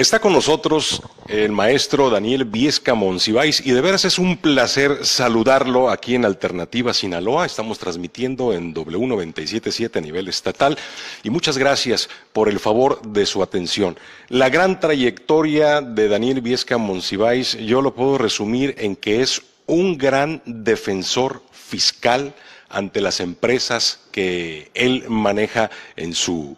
Está con nosotros el maestro Daniel Viesca Monsiváis y de veras es un placer saludarlo aquí en Alternativa Sinaloa. Estamos transmitiendo en W97.7 a nivel estatal y muchas gracias por el favor de su atención. La gran trayectoria de Daniel Viesca Monsiváis yo lo puedo resumir en que es un gran defensor fiscal ante las empresas que él maneja en su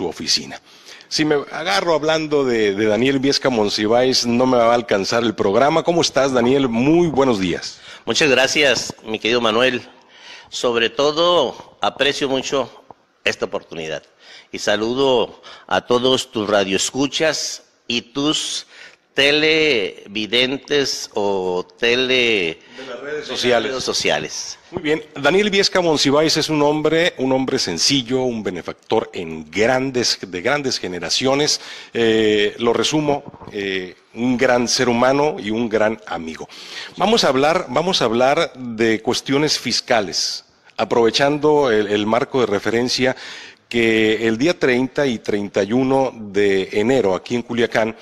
oficina. Si me agarro hablando de Daniel Viesca Monsiváis, no me va a alcanzar el programa. ¿Cómo estás, Daniel? Muy buenos días. Muchas gracias, mi querido Manuel. Sobre todo, aprecio mucho esta oportunidad. Y saludo a todos tus radioescuchas y tus televidentes o de las redes sociales. Muy bien, Daniel Viesca Monsiváis es un hombre sencillo, un benefactor de grandes generaciones. Lo resumo, un gran ser humano y un gran amigo. Vamos a hablar de cuestiones fiscales, aprovechando el marco de referencia que el día 30 y 31 de enero aquí en Culiacán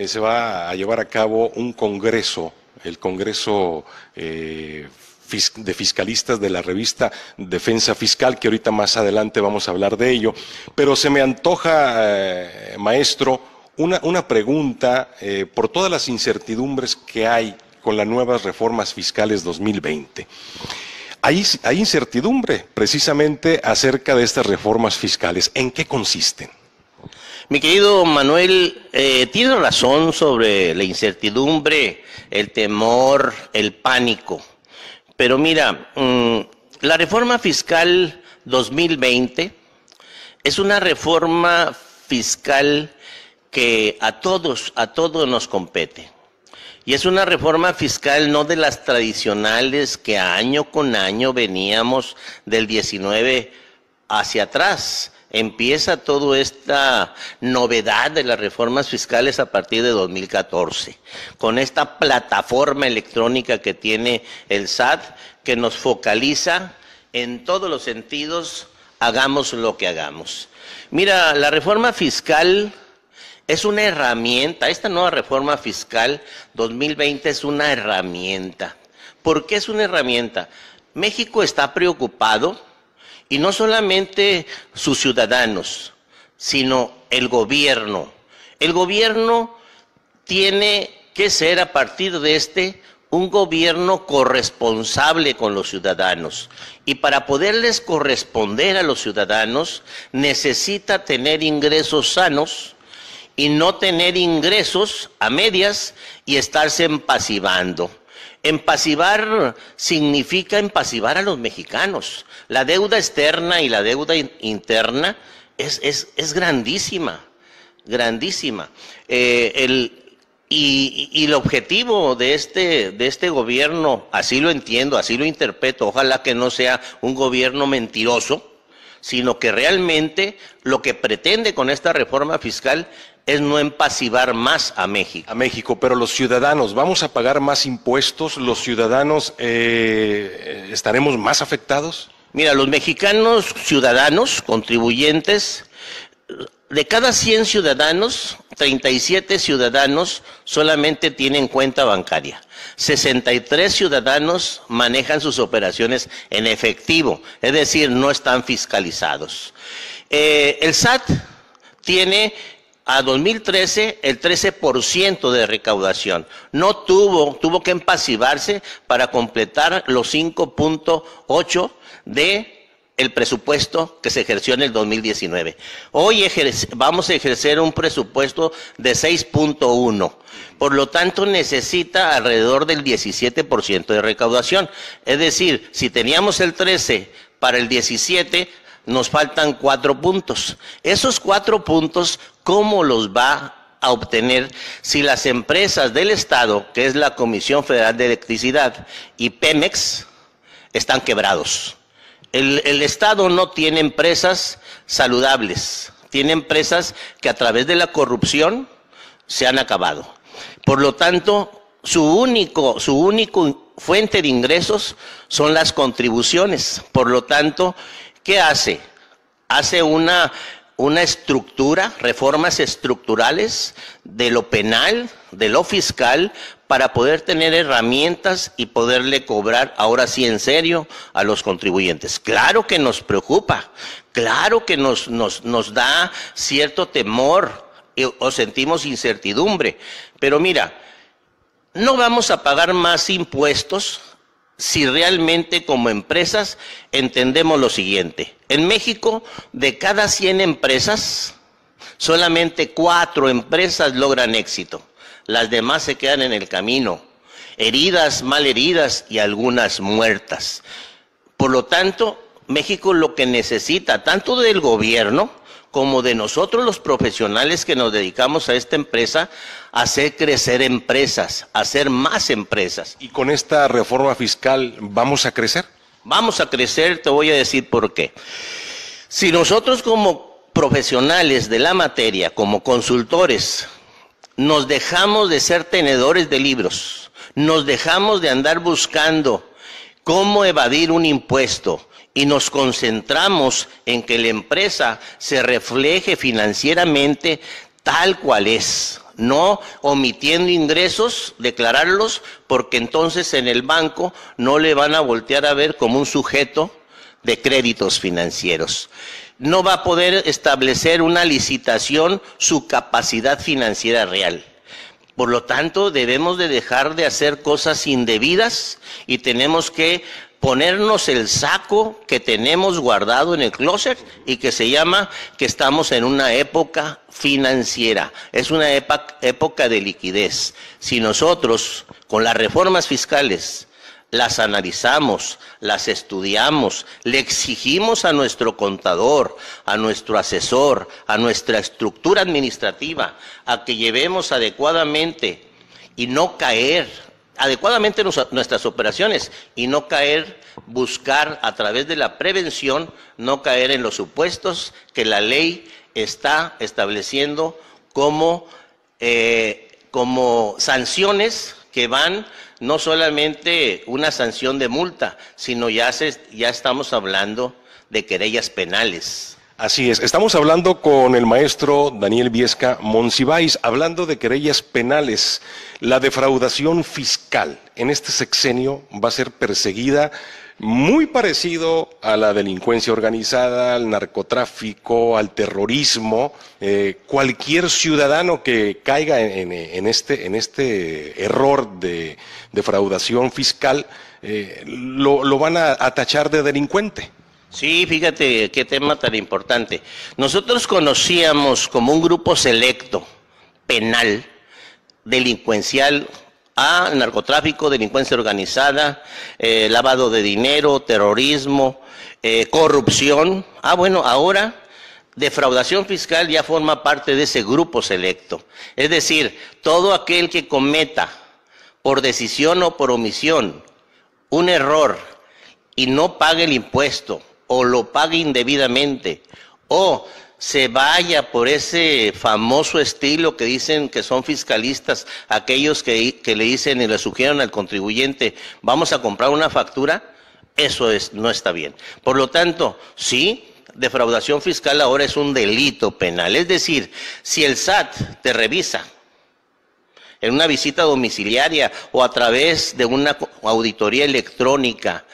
se va a llevar a cabo un congreso, el Congreso de Fiscalistas de la revista Defensa Fiscal, que ahorita más adelante vamos a hablar de ello. Pero se me antoja, maestro, una pregunta por todas las incertidumbres que hay con las nuevas reformas fiscales 2020. Hay incertidumbre precisamente acerca de estas reformas fiscales. ¿En qué consisten? Mi querido Manuel, tiene razón sobre la incertidumbre, el temor, el pánico. Pero mira, la reforma fiscal 2020 es una reforma fiscal que a todos nos compete. Y es una reforma fiscal no de las tradicionales que año con año veníamos del 19 hacia atrás. Empieza toda esta novedad de las reformas fiscales a partir de 2014, con esta plataforma electrónica que tiene el SAT, que nos focaliza en todos los sentidos, hagamos lo que hagamos. Mira, la reforma fiscal es una herramienta, esta nueva reforma fiscal 2020 es una herramienta. ¿Por qué es una herramienta? México está preocupado. Y no solamente sus ciudadanos, sino el gobierno. El gobierno tiene que ser a partir de un gobierno corresponsable con los ciudadanos. Y para poderles corresponder a los ciudadanos necesita tener ingresos sanos y no tener ingresos a medias y estarse empasivando. Empasivar significa empasivar a los mexicanos. La deuda externa y la deuda interna es grandísima, grandísima. Y el objetivo de este gobierno, así lo entiendo, así lo interpreto, ojalá que no sea un gobierno mentiroso, sino que realmente lo que pretende con esta reforma fiscal es no empasivar más a México. A México, pero los ciudadanos, ¿vamos a pagar más impuestos? ¿Los ciudadanos estaremos más afectados? Mira, los mexicanos ciudadanos, contribuyentes, de cada 100 ciudadanos, 37 ciudadanos solamente tienen cuenta bancaria. 63 ciudadanos manejan sus operaciones en efectivo, es decir, no están fiscalizados. El SAT tiene a 2013 el 13% de recaudación. No tuvo que empasivarse para completar los 5.8 de el presupuesto que se ejerció en el 2019. Hoy vamos a ejercer un presupuesto de 6.1. Por lo tanto, necesita alrededor del 17% de recaudación. Es decir, si teníamos el 13 para el 17, nos faltan 4 puntos. Esos 4 puntos, ¿cómo los va a obtener si las empresas del Estado, que es la Comisión Federal de Electricidad y Pemex, están quebrados? El Estado no tiene empresas saludables, tiene empresas que a través de la corrupción se han acabado. Por lo tanto, su único fuente de ingresos son las contribuciones. Por lo tanto, ¿qué hace? Hace una una estructura, reformas estructurales de lo penal, de lo fiscal, para poder tener herramientas y poderle cobrar ahora sí en serio a los contribuyentes. Claro que nos preocupa, claro que nos da cierto temor o sentimos incertidumbre, pero mira, no vamos a pagar más impuestos si realmente como empresas entendemos lo siguiente. En México, de cada 100 empresas, solamente 4 empresas logran éxito. Las demás se quedan en el camino, heridas, mal heridas y algunas muertas. Por lo tanto, México lo que necesita, tanto del gobierno como de nosotros los profesionales que nos dedicamos a esta empresa, hacer crecer empresas, hacer más empresas. ¿Y con esta reforma fiscal vamos a crecer? Vamos a crecer, te voy a decir por qué. Si nosotros como profesionales de la materia, como consultores, nos dejamos de ser tenedores de libros, nos dejamos de andar buscando cómo evadir un impuesto y nos concentramos en que la empresa se refleje financieramente tal cual es, no omitiendo ingresos, declararlos, porque entonces en el banco no le van a voltear a ver como un sujeto de créditos financieros. No va a poder establecer una licitación su capacidad financiera real. Por lo tanto, debemos de dejar de hacer cosas indebidas y tenemos que ponernos el saco que tenemos guardado en el closet y que se llama que estamos en una época financiera. Es una época de liquidez. Si nosotros, con las reformas fiscales, las analizamos, las estudiamos, le exigimos a nuestro contador, a nuestro asesor, a nuestra estructura administrativa, a que llevemos adecuadamente y no caer, adecuadamente nuestras operaciones y no caer, buscar a través de la prevención, no caer en los supuestos que la ley está estableciendo como sanciones que van no solamente una sanción de multa, sino ya estamos hablando de querellas penales. Así es, estamos hablando con el maestro Daniel Viesca Monsiváis, hablando de querellas penales. La defraudación fiscal en este sexenio va a ser perseguida muy parecido a la delincuencia organizada, al narcotráfico, al terrorismo. Cualquier ciudadano que caiga en este error de defraudación fiscal, lo van a tachar de delincuente. Sí, fíjate qué tema tan importante. Nosotros conocíamos como un grupo selecto, penal, delincuencial, a narcotráfico, delincuencia organizada, lavado de dinero, terrorismo, corrupción. Bueno, ahora defraudación fiscal ya forma parte de ese grupo selecto. Es decir, todo aquel que cometa por decisión o por omisión un error y no pague el impuesto o lo pague indebidamente o se vaya por ese famoso estilo que dicen que son fiscalistas, aquellos que le dicen y le sugieren al contribuyente, vamos a comprar una factura, eso no está bien. Por lo tanto, sí, defraudación fiscal ahora es un delito penal. Es decir, si el SAT te revisa en una visita domiciliaria o a través de una auditoría electrónica,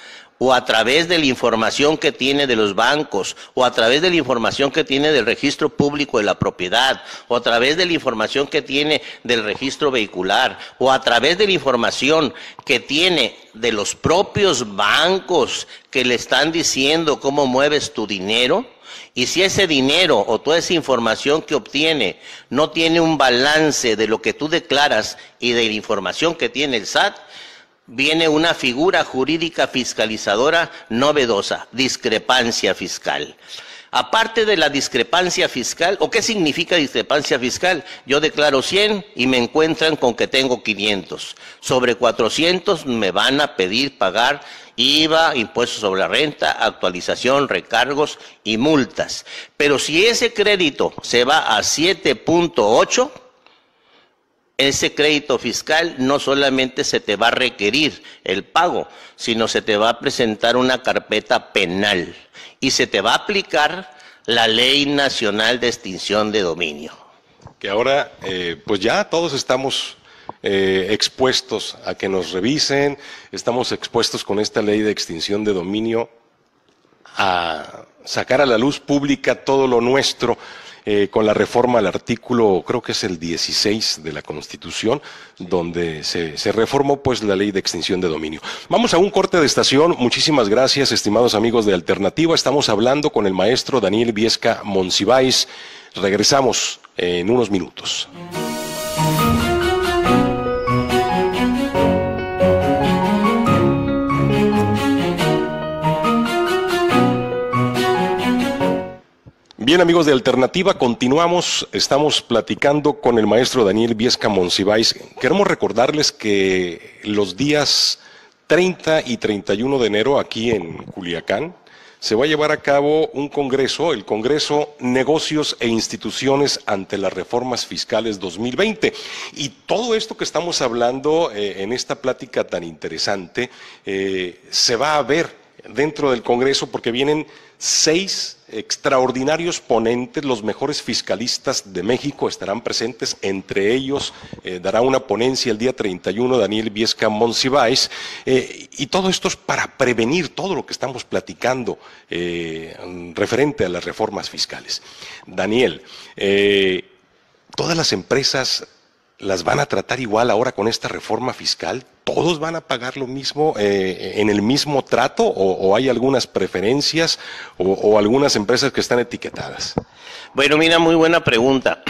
o a través de la información que tiene de los bancos, o a través de la información que tiene del registro público de la propiedad, o a través de la información que tiene del registro vehicular, o a través de la información que tiene de los propios bancos que le están diciendo cómo mueves tu dinero, y si ese dinero o toda esa información que obtiene no tiene un balance de lo que tú declaras y de la información que tiene el SAT, viene una figura jurídica fiscalizadora novedosa, discrepancia fiscal. Aparte de la discrepancia fiscal, ¿o qué significa discrepancia fiscal? Yo declaro 100 y me encuentran con que tengo 500. Sobre 400 me van a pedir pagar IVA, impuestos sobre la renta, actualización, recargos y multas. Pero si ese crédito se va a 7.8, ese crédito fiscal no solamente se te va a requerir el pago, sino se te va a presentar una carpeta penal y se te va a aplicar la Ley Nacional de Extinción de Dominio. Que ahora, pues ya todos estamos expuestos a que nos revisen, estamos expuestos con esta ley de extinción de dominio a sacar a la luz pública todo lo nuestro, con la reforma al artículo, creo que es el 16 de la Constitución, donde se reformó pues la ley de extinción de dominio. Vamos a un corte de estación. Muchísimas gracias, estimados amigos de Alternativa. Estamos hablando con el maestro Daniel Viesca Monsiváis. Regresamos en unos minutos. Bien, amigos de Alternativa, continuamos. Estamos platicando con el maestro Daniel Viesca Monsiváis. Queremos recordarles que los días 30 y 31 de enero aquí en Culiacán se va a llevar a cabo un congreso, el Congreso Negocios e Instituciones ante las Reformas Fiscales 2020. Y todo esto que estamos hablando en esta plática tan interesante se va a ver dentro del Congreso, porque vienen 6 extraordinarios ponentes, los mejores fiscalistas de México estarán presentes. Entre ellos dará una ponencia el día 31 Daniel Viesca Monsiváis, y todo esto es para prevenir todo lo que estamos platicando referente a las reformas fiscales. Daniel, todas las empresas las van a tratar igual ahora con esta reforma fiscal. ¿Todos van a pagar lo mismo en el mismo trato, o hay algunas preferencias o algunas empresas que están etiquetadas? Bueno, mira, muy buena pregunta.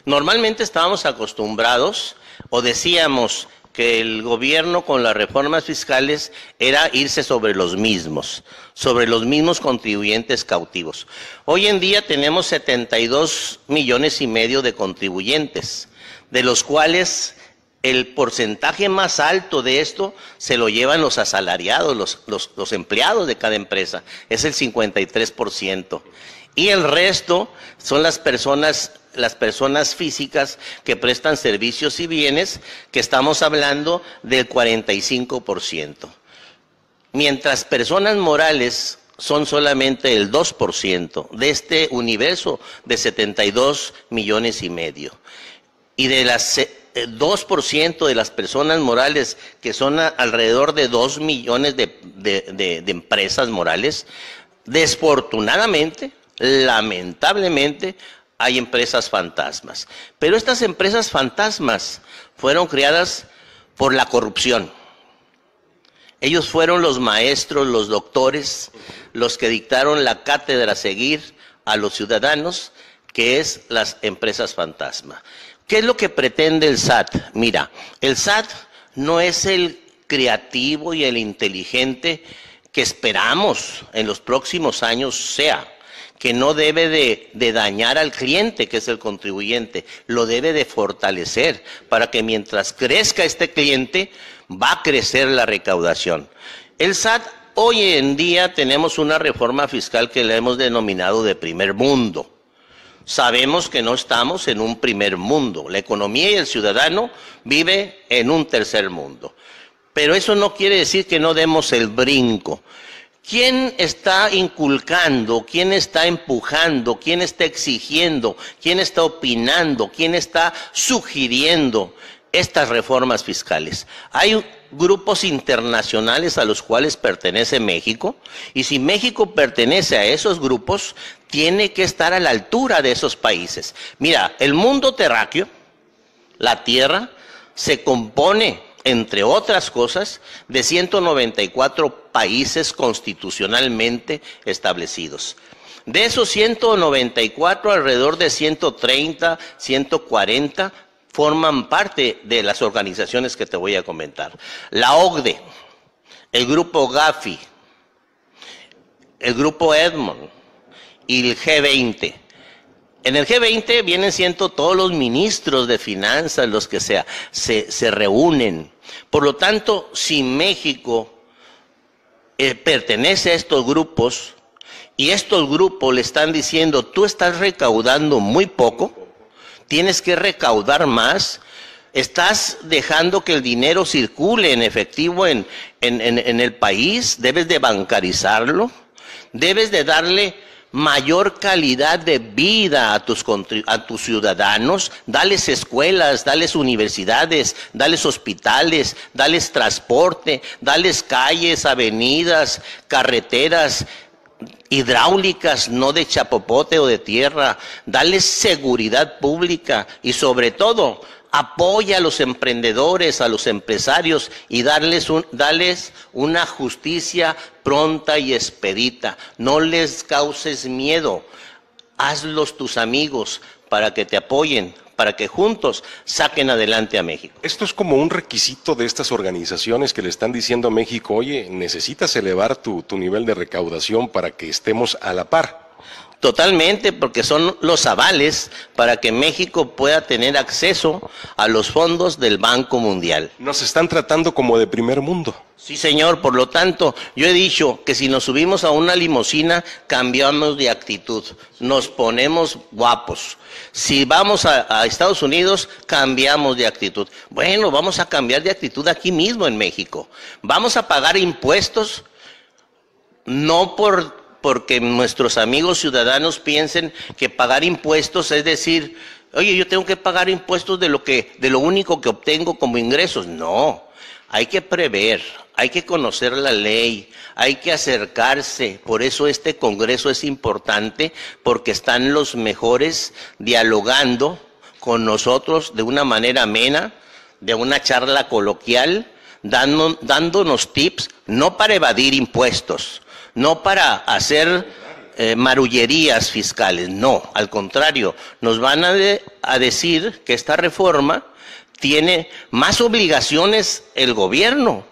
Normalmente estábamos acostumbrados o decíamos que el gobierno con las reformas fiscales era irse sobre los mismos contribuyentes cautivos. Hoy en día tenemos 72,5 millones de contribuyentes, de los cuales el porcentaje más alto de esto se lo llevan los asalariados, los empleados de cada empresa, es el 53%. Y el resto son las personas físicas que prestan servicios y bienes, que estamos hablando del 45%. Mientras personas morales son solamente el 2% de este universo de 72,5 millones. Y de las 2% de las personas morales, que son alrededor de 2 millones de empresas morales, desfortunadamente, lamentablemente, hay empresas fantasmas. Pero estas empresas fantasmas fueron creadas por la corrupción. Ellos fueron los maestros, los doctores, los que dictaron la cátedra a seguir a los ciudadanos, que es las empresas fantasma. ¿Qué es lo que pretende el SAT? Mira, el SAT no es el creativo y el inteligente que esperamos en los próximos años sea, que no debe de dañar al cliente, que es el contribuyente, lo debe de fortalecer para que mientras crezca este cliente, va a crecer la recaudación. El SAT, hoy en día tenemos una reforma fiscal que le hemos denominado de primer mundo. Sabemos que no estamos en un primer mundo. La economía y el ciudadano vive en un tercer mundo. Pero eso no quiere decir que no demos el brinco. ¿Quién está inculcando? ¿Quién está empujando? ¿Quién está exigiendo? ¿Quién está opinando? ¿Quién está sugiriendo estas reformas fiscales? Hay grupos internacionales a los cuales pertenece México, y si México pertenece a esos grupos, tiene que estar a la altura de esos países. Mira, el mundo terráqueo, la Tierra, se compone, entre otras cosas, de 194 países constitucionalmente establecidos. De esos 194, alrededor de 130, 140 forman parte de las organizaciones que te voy a comentar. La OCDE, el grupo Gafi, el grupo Edmond y el G20. En el G20 vienen siendo todos los ministros de finanzas, los que se reúnen. Por lo tanto, si México pertenece a estos grupos, y estos grupos le están diciendo, tú estás recaudando muy poco, tienes que recaudar más, estás dejando que el dinero circule en efectivo en el país, debes de bancarizarlo, debes de darle mayor calidad de vida a tus ciudadanos, dales escuelas, dales universidades, dales hospitales, dales transporte, dales calles, avenidas, carreteras hidráulicas, no de chapopote o de tierra, dales seguridad pública y sobre todo apoya a los emprendedores, a los empresarios y darles una justicia pronta y expedita. No les causes miedo, hazlos tus amigos para que te apoyen, para que juntos saquen adelante a México. Esto es como un requisito de estas organizaciones que le están diciendo a México, oye, necesitas elevar tu nivel de recaudación para que estemos a la par. Totalmente, porque son los avales para que México pueda tener acceso a los fondos del Banco Mundial. Nos están tratando como de primer mundo. Sí, señor, por lo tanto, yo he dicho que si nos subimos a una limusina, cambiamos de actitud, nos ponemos guapos. Si vamos a Estados Unidos, cambiamos de actitud. Bueno, vamos a cambiar de actitud aquí mismo en México. Vamos a pagar impuestos, no porque nuestros amigos ciudadanos piensen que pagar impuestos es decir, oye, yo tengo que pagar impuestos de lo único que obtengo como ingresos. No, hay que prever, hay que conocer la ley, hay que acercarse. Por eso este Congreso es importante, porque están los mejores dialogando con nosotros de una manera amena, de una charla coloquial, dándonos tips, no para evadir impuestos, no para hacer marullerías fiscales, no, al contrario, nos van a decir que esta reforma tiene más obligaciones el gobierno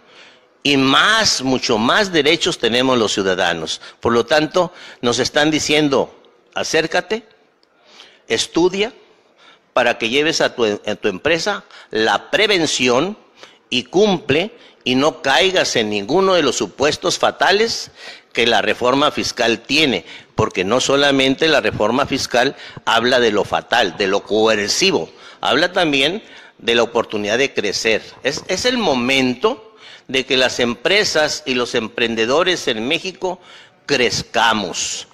y mucho más derechos tenemos los ciudadanos. Por lo tanto, nos están diciendo, acércate, estudia para que lleves a tu empresa la prevención y cumple y no caigas en ninguno de los supuestos fatales que la reforma fiscal tiene, porque no solamente la reforma fiscal habla de lo fatal, de lo coercivo, habla también de la oportunidad de crecer. Es el momento de que las empresas y los emprendedores en México crezcamos.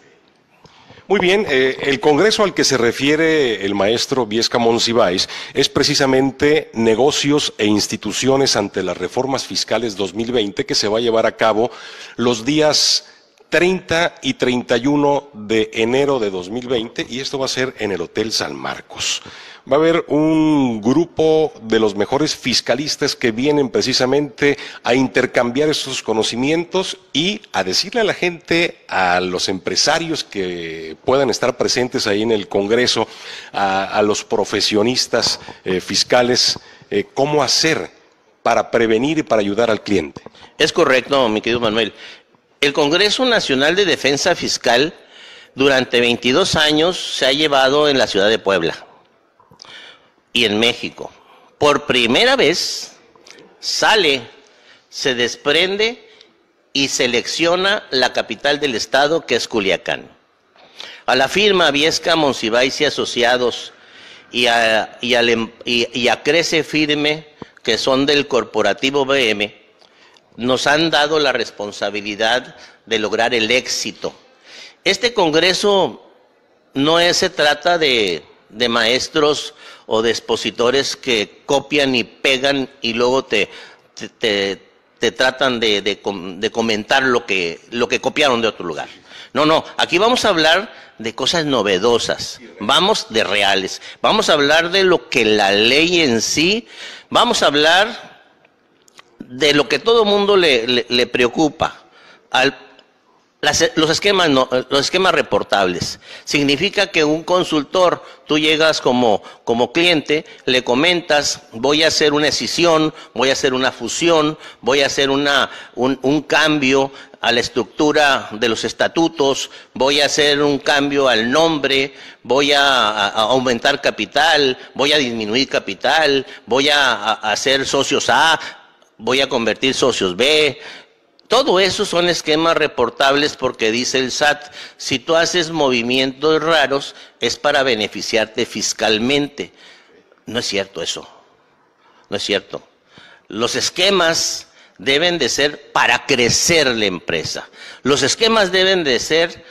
Muy bien, el congreso al que se refiere el maestro Viesca Monsiváis es precisamente negocios e instituciones ante las reformas fiscales 2020 que se va a llevar a cabo los días 30 y 31 de enero de 2020 y esto va a ser en el Hotel San Marcos. Va a haber un grupo de los mejores fiscalistas que vienen precisamente a intercambiar estos conocimientos y a decirle a la gente, a los empresarios que puedan estar presentes ahí en el Congreso, a los profesionistas fiscales, cómo hacer para prevenir y para ayudar al cliente. Es correcto, mi querido Manuel. El Congreso Nacional de Defensa Fiscal durante 22 años se ha llevado en la ciudad de Puebla y en México. Por primera vez se desprende y selecciona la capital del estado, que es Culiacán. A la firma Viesca Monsiváis y Asociados y a Crece Firme, que son del corporativo BM, nos han dado la responsabilidad de lograr el éxito. Este congreso no se trata de maestros o de expositores que copian y pegan y luego te tratan de comentar lo que copiaron de otro lugar. No, aquí vamos a hablar de cosas novedosas, vamos de reales, vamos a hablar de lo que la ley en sí, vamos a hablar de lo que todo mundo le preocupa, los esquemas reportables. Significa que un consultor, tú llegas como cliente, le comentas, voy a hacer una escisión, voy a hacer una fusión, voy a hacer un cambio a la estructura de los estatutos, voy a hacer un cambio al nombre, voy a aumentar capital, voy a disminuir capital, voy a hacer socios A, voy a convertir socios B. Todo eso son esquemas reportables porque dice el SAT, si tú haces movimientos raros es para beneficiarte fiscalmente. No es cierto eso, no es cierto. Los esquemas deben de ser para crecer la empresa. Los esquemas deben de ser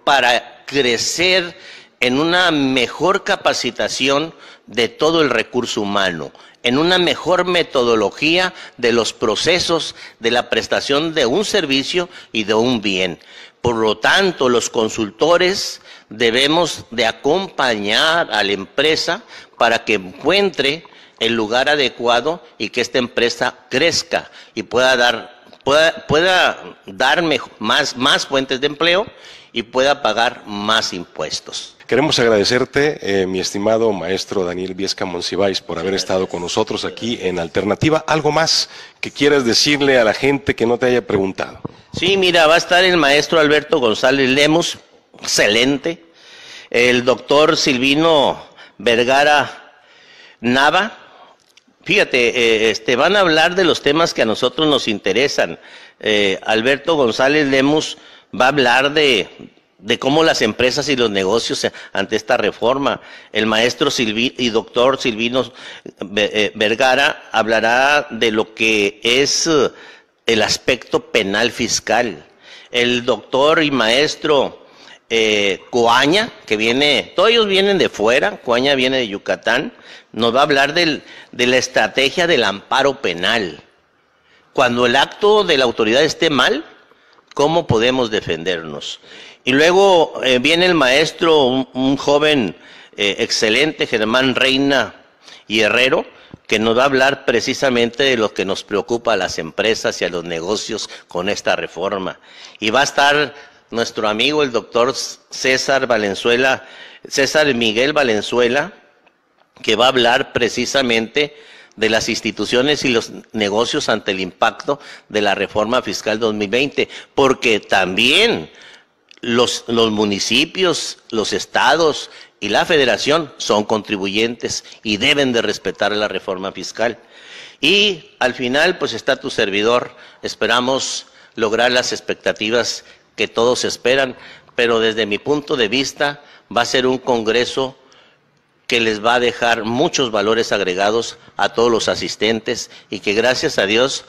para crecer en una mejor capacitación de todo el recurso humano, en una mejor metodología de los procesos de la prestación de un servicio y de un bien. Por lo tanto, los consultores debemos de acompañar a la empresa para que encuentre el lugar adecuado y que esta empresa crezca y pueda dar más fuentes de empleo y pueda pagar más impuestos. Queremos agradecerte, mi estimado maestro Daniel Viesca Monsiváis, por haber estado con nosotros aquí en Alternativa. ¿Algo más que quieras decirle a la gente que no te haya preguntado? Sí, mira, va a estar el maestro Alberto González Lemus, excelente. El doctor Silvino Vergara Nava. Fíjate, van a hablar de los temas que a nosotros nos interesan. Alberto González Lemus va a hablar de cómo las empresas y los negocios ante esta reforma. El maestro y doctor Silvino Vergara hablará de lo que es el aspecto penal fiscal. El doctor y maestro Coaña, que viene, todos ellos vienen de fuera, Coaña viene de Yucatán, nos va a hablar de la estrategia del amparo penal. Cuando el acto de la autoridad esté mal, ¿cómo podemos defendernos? Y luego viene el maestro, un joven excelente, Germán Reina y Herrero, que nos va a hablar precisamente de lo que nos preocupa a las empresas y a los negocios con esta reforma. Y va a estar nuestro amigo el doctor César Miguel Valenzuela, que va a hablar precisamente de las instituciones y los negocios ante el impacto de la reforma fiscal 2020, porque también los municipios, los estados y la federación son contribuyentes y deben de respetar la reforma fiscal. Y al final, pues está tu servidor. Esperamos lograr las expectativas que todos esperan, pero desde mi punto de vista va a ser un congreso que les va a dejar muchos valores agregados a todos los asistentes y que gracias a Dios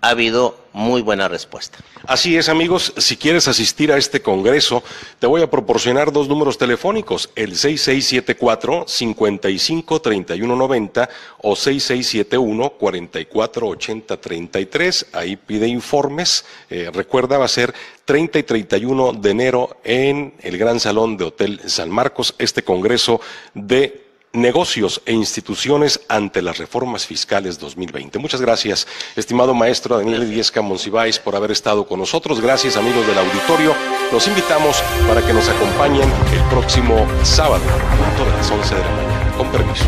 ha habido muy buena respuesta. Así es, amigos, si quieres asistir a este congreso, te voy a proporcionar dos números telefónicos, el 6674-553190 o 6671-448033, ahí pide informes, recuerda, va a ser 30 y 31 de enero en el Gran Salón de Hotel San Marcos, este congreso de negocios e instituciones ante las reformas fiscales 2020. Muchas gracias, estimado maestro Daniel Viesca Monsiváis, por haber estado con nosotros. Gracias, amigos del auditorio. Los invitamos para que nos acompañen el próximo sábado, a punto de las 11 de la mañana. Con permiso.